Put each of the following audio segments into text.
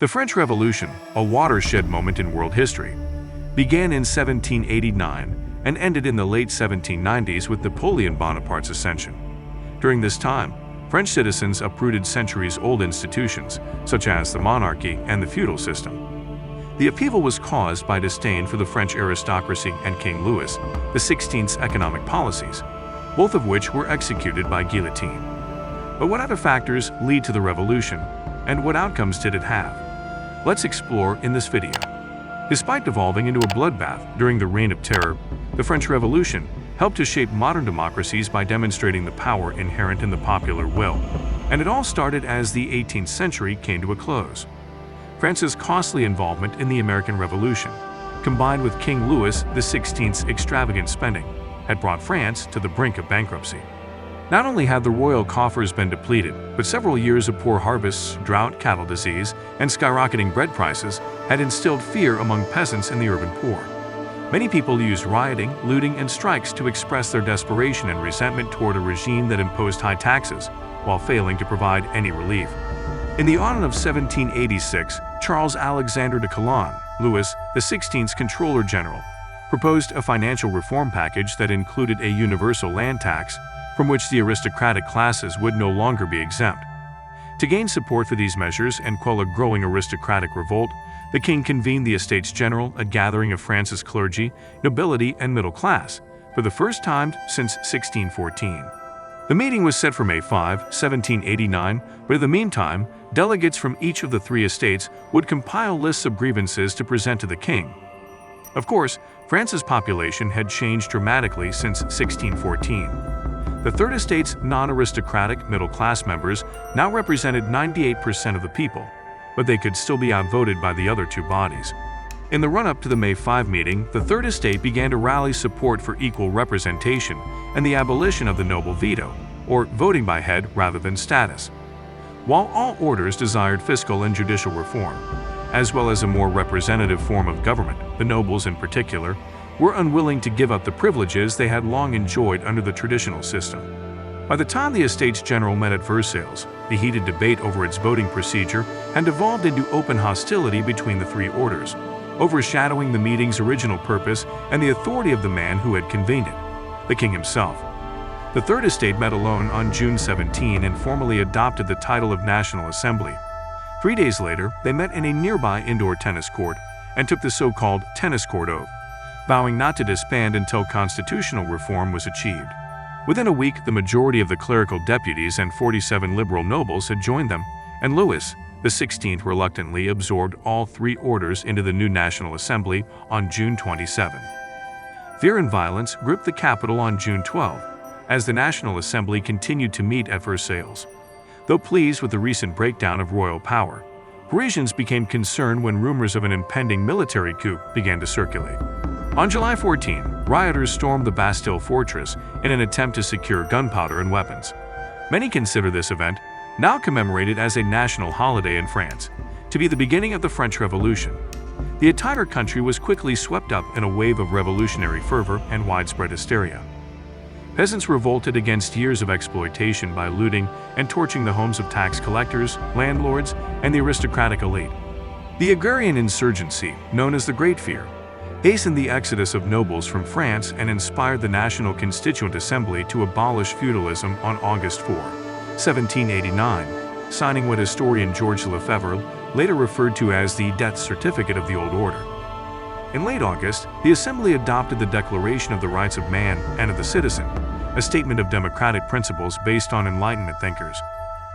The French Revolution, a watershed moment in world history, began in 1789 and ended in the late 1790s with Napoleon Bonaparte's ascension. During this time, French citizens uprooted centuries-old institutions, such as the monarchy and the feudal system. The upheaval was caused by disdain for the French aristocracy and King Louis XVI's economic policies, both of which were executed by guillotine. But what other factors lead to the revolution, and what outcomes did it have? Let's explore in this video. Despite devolving into a bloodbath during the Reign of Terror, the French Revolution helped to shape modern democracies by demonstrating the power inherent in the popular will. And it all started as the 18th century came to a close. France's costly involvement in the American Revolution, combined with King Louis XVI's extravagant spending, had brought France to the brink of bankruptcy. Not only had the royal coffers been depleted, but several years of poor harvests, drought, cattle disease, and skyrocketing bread prices had instilled fear among peasants and the urban poor. Many people used rioting, looting, and strikes to express their desperation and resentment toward a regime that imposed high taxes, while failing to provide any relief. In the autumn of 1786, Charles Alexander de Calonne, Louis XVI's Controller General, proposed a financial reform package that included a universal land tax, from which the aristocratic classes would no longer be exempt. To gain support for these measures and quell a growing aristocratic revolt, the king convened the Estates General, a gathering of France's clergy, nobility, and middle class, for the first time since 1614. The meeting was set for May 5, 1789, but in the meantime, delegates from each of the three estates would compile lists of grievances to present to the king. Of course, France's population had changed dramatically since 1614. The Third Estate's non-aristocratic middle-class members now represented 98% of the people, but they could still be outvoted by the other two bodies. In the run-up to the May 5 meeting, the Third Estate began to rally support for equal representation and the abolition of the noble veto, or voting by head rather than status. While all orders desired fiscal and judicial reform, as well as a more representative form of government, the nobles in particular, were unwilling to give up the privileges they had long enjoyed under the traditional system. By the time the Estates General met at Versailles, the heated debate over its voting procedure had devolved into open hostility between the three orders, overshadowing the meeting's original purpose and the authority of the man who had convened it, the king himself. The Third Estate met alone on June 17 and formally adopted the title of National Assembly. 3 days later, they met in a nearby indoor tennis court and took the so-called tennis court oath, vowing not to disband until constitutional reform was achieved. Within a week, the majority of the clerical deputies and 47 liberal nobles had joined them, and Louis XVI reluctantly absorbed all three orders into the new National Assembly on June 27. Fear and violence gripped the capital on June 12, as the National Assembly continued to meet at Versailles. Though pleased with the recent breakdown of royal power, Parisians became concerned when rumors of an impending military coup began to circulate. On July 14, rioters stormed the Bastille fortress in an attempt to secure gunpowder and weapons. Many consider this event, now commemorated as a national holiday in France, to be the beginning of the French Revolution. The entire country was quickly swept up in a wave of revolutionary fervor and widespread hysteria. Peasants revolted against years of exploitation by looting and torching the homes of tax collectors, landlords, and the aristocratic elite. The agrarian insurgency, known as the Great Fear, hastened the exodus of nobles from France and inspired the National Constituent Assembly to abolish feudalism on August 4, 1789, signing what historian Georges Lefebvre later referred to as the death certificate of the old order. In late August, the Assembly adopted the Declaration of the Rights of Man and of the Citizen, a statement of democratic principles based on Enlightenment thinkers.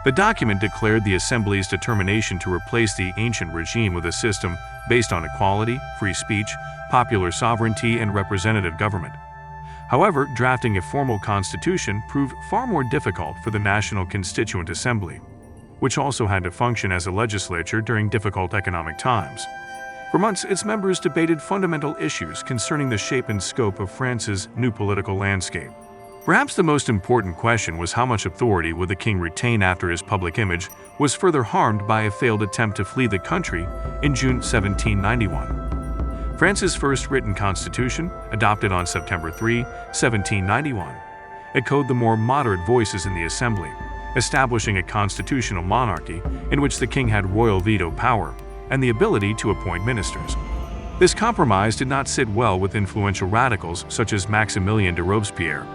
The document declared the Assembly's determination to replace the ancient regime with a system based on equality, free speech, popular sovereignty, and representative government. However, drafting a formal constitution proved far more difficult for the National Constituent Assembly, which also had to function as a legislature during difficult economic times. For months, its members debated fundamental issues concerning the shape and scope of France's new political landscape. Perhaps the most important question was how much authority would the king retain after his public image was further harmed by a failed attempt to flee the country in June 1791. France's first written constitution, adopted on September 3, 1791, echoed the more moderate voices in the Assembly, establishing a constitutional monarchy in which the king had royal veto power and the ability to appoint ministers. This compromise did not sit well with influential radicals such as Maximilien de Robespierre,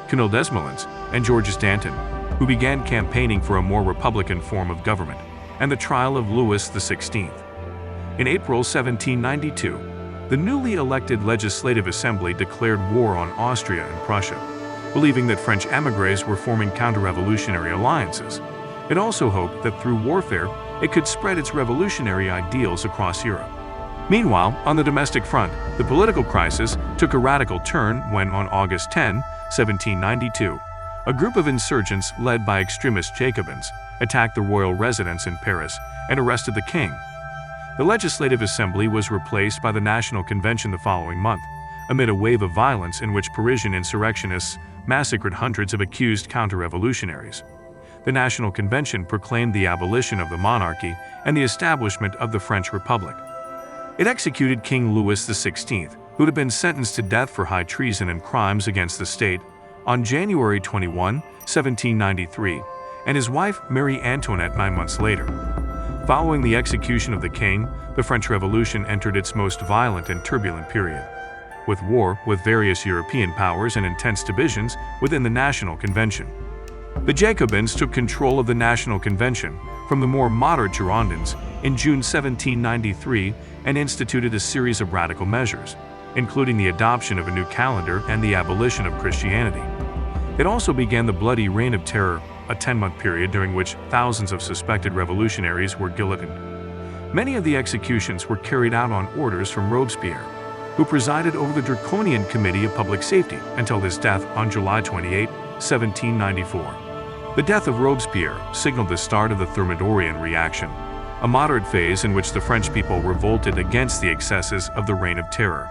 Camille Desmoulins, and Georges Danton, who began campaigning for a more republican form of government, and the trial of Louis XVI. In April 1792, the newly elected Legislative Assembly declared war on Austria and Prussia, believing that French émigrés were forming counter-revolutionary alliances. It also hoped that through warfare, it could spread its revolutionary ideals across Europe. Meanwhile, on the domestic front, the political crisis took a radical turn when, on August 10, 1792, a group of insurgents led by extremist Jacobins attacked the royal residence in Paris and arrested the king. The Legislative Assembly was replaced by the National Convention the following month, amid a wave of violence in which Parisian insurrectionists massacred hundreds of accused counter-revolutionaries. The National Convention proclaimed the abolition of the monarchy and the establishment of the French Republic. It executed King Louis XVI, who had been sentenced to death for high treason and crimes against the state, on January 21, 1793, and his wife Marie Antoinette 9 months later. Following the execution of the king, the French Revolution entered its most violent and turbulent period, with war with various European powers and intense divisions within the National Convention. The Jacobins took control of the National Convention from the more moderate Girondins in June 1793 and instituted a series of radical measures, including the adoption of a new calendar and the abolition of Christianity. It also began the Bloody Reign of Terror, a 10-month period during which thousands of suspected revolutionaries were guillotined. Many of the executions were carried out on orders from Robespierre, who presided over the Draconian Committee of Public Safety until his death on July 28, 1794. The death of Robespierre signaled the start of the Thermidorian reaction, a moderate phase in which the French people revolted against the excesses of the Reign of Terror.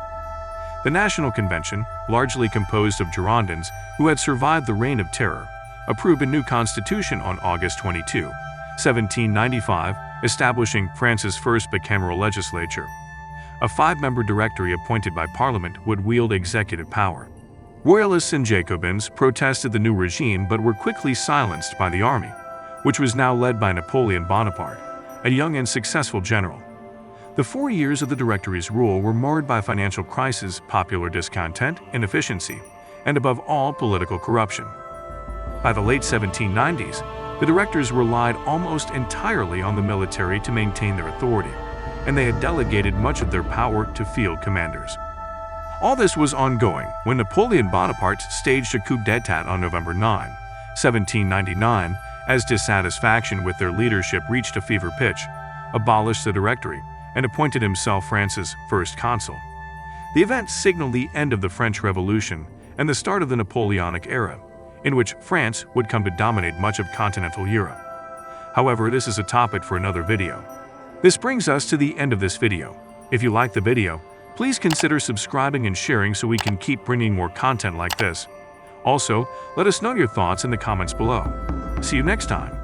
The National Convention, largely composed of Girondins who had survived the Reign of Terror, approved a new constitution on August 22, 1795, establishing France's first bicameral legislature. A 5-member directory appointed by Parliament would wield executive power. Royalists and Jacobins protested the new regime but were quickly silenced by the army, which was now led by Napoleon Bonaparte, a young and successful general. The 4 years of the Directory's rule were marred by financial crisis, popular discontent, inefficiency, and above all, political corruption. By the late 1790s, the Directors relied almost entirely on the military to maintain their authority, and they had delegated much of their power to field commanders. All this was ongoing when Napoleon Bonaparte staged a coup d'état on November 9, 1799, as dissatisfaction with their leadership reached a fever pitch, abolished the Directory, and appointed himself France's first consul. The event signaled the end of the French Revolution and the start of the Napoleonic era, in which France would come to dominate much of continental Europe. However, this is a topic for another video. This brings us to the end of this video. If you like the video, please consider subscribing and sharing so we can keep bringing more content like this. Also, let us know your thoughts in the comments below. See you next time.